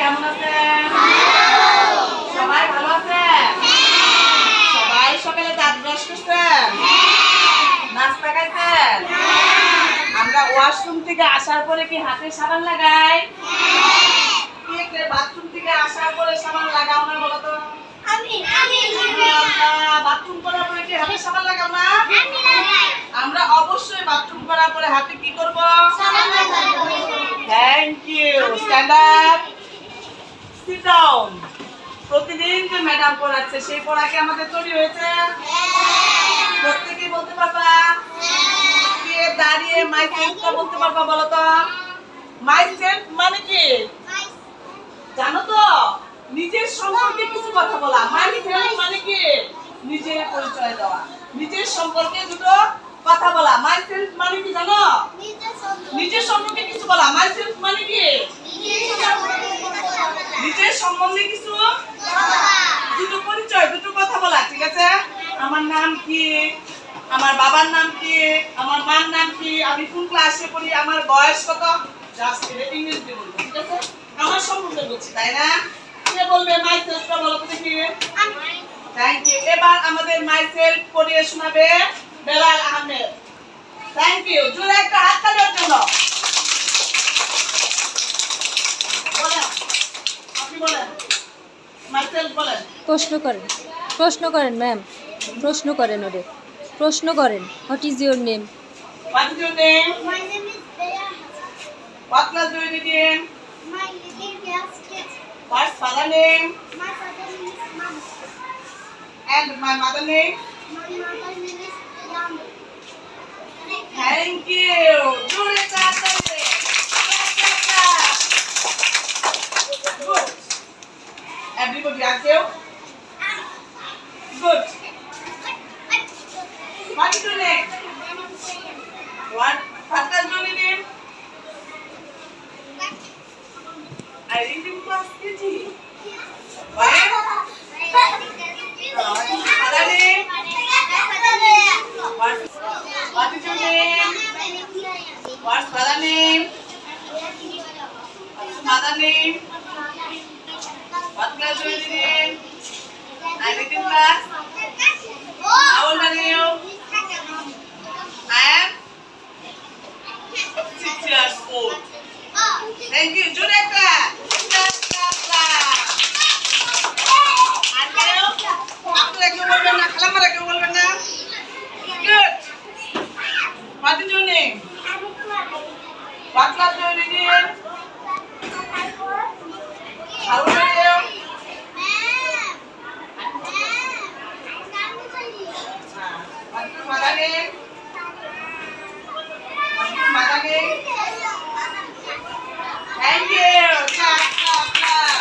কেমন আছেন? সবাই ভালো আছেন? সবাই সকালে দাঁত ব্রাশ করছেন? নাস্তা খাইছেন? আমরা ওয়াশরুম থেকে আসার পরে কি হাতে সাবান লাগাই? কে বাথরুম থেকে আসার পরে সাবান লাগাও না বলো তো? বাথরুম করার পরে কি হাতে সাবান লাগাও না? আমরা অবশ্যই বাথরুম করার পরে হাতে কি করব? Thank you. Stand up, sit down. প্রতিদিন যে ম্যাডাম পড়াচ্ছে সেই পড়া কি আমাদের তৈরি হয়েছে? প্রত্যেকেই বলতে পারবা? কে দাঁড়িয়ে মাই সেলফটা বলতে পারবা বলো তো? মাই সেলফ মানে কি জানো তো? নিজের সম্পর্কে কিছু কথা বলা। মাই সেলফ মানে কি? নিজের পরিচয় দেওয়া, নিজের সম্পর্কে দুটো কথা বলা। মাই সেলফ মানে কি জানো? নিজের সম্পর্কে কিছু বলা। মাই সেলফ মানে কি? নিজের সম্বন্ধে কিছু দুটো পরিচয়, দুটো কথা বলা। ঠিক আছে? আমার নাম কি, আমার বাবার নাম কি, আমার মার নাম কি, আমি কোন ক্লাসে পড়ি, আমার বয়স কত, জাস্ট ইংলিশ দিয়ে বলবো। ঠিক আছে? আমার সম্বন্ধে বলছি, তাই না? কে বলবে মাই সেলফটা বলো তো দেখি? Thank you. এবার আমাদের মাই সেলফ পড়িয়ে শোনাবে বেলাল আহমেদ। Thank you. জোরে একটা হাত তালি ওর জন্য। বলেন, আপনি বলেন, মাই সেলফ বলেন। প্রশ্ন করেন ম্যাম, প্রশ্ন করেন ওরে, প্রশ্ন করেন। What is your name? What is your name? My name is Beya. What class do you read in? My little class kids. What's father name? My father name is Mom. And my mother name? My mother name is Yam. Thank you. জোরে তাড়াতাড়ি। Good. Everybody are you? Good. What is your name? What class do you read in? I read in class KG. What? Father name? What is your name? What's father name? What's mother name? What class do you read in? I read in class. How old are you? I am 6 years old. Thank you. Jure clap. Clap, clap, clap. And you? আপনারা কেউ বলবেন না, খালামারা কেউ বলবেন না? Good. What is your name? What class do you read in? How old are you? What's your mother name? What's your mother name? Thank you. Clap, clap, clap.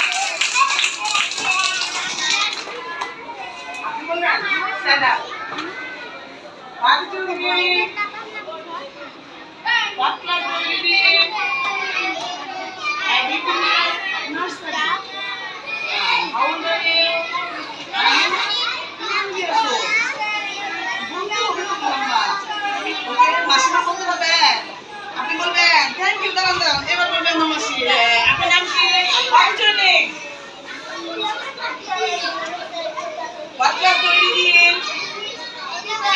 আপনি বলবেন? Stand up. What is your name? What class do you read in? I read in nursery. How old are you? I am 2 years old. ওকে, মাসিমা বলতে পারবেন? আপনি বলবেন? Thank you, দাঁড়ান, দাঁড়ান। এবার বলবেন মাসি। আপনার নাম কি? What is your name? What class do you read in?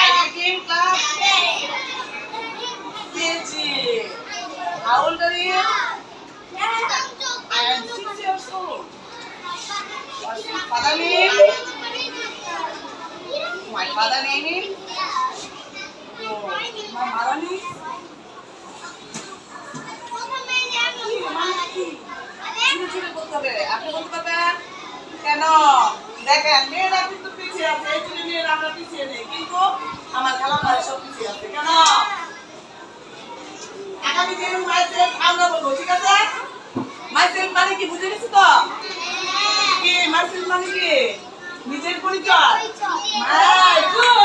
I read in class KG. How old are you? I am 6 years old. What's your father name? My father name is? My mother name? ছুটে বলতে হবে। আপনি বলতে পারবেন? কেন? দেখেন, মেয়েরা কিন্তু পিছিয়ে আছে। এই জন্য মেয়েরা আমরা পিছিয়ে নেই। কিন্তু আমার খালামারা সব পিছিয়ে আছে। কেন? আগামী দিন মাইসেলফ আমরা বলবো। ঠিক আছে? মাইসেলফ মানে কি বুঝে গেছি তো? কি মাইসেলফ মানে কি? নিজের পরিচয়। গুড।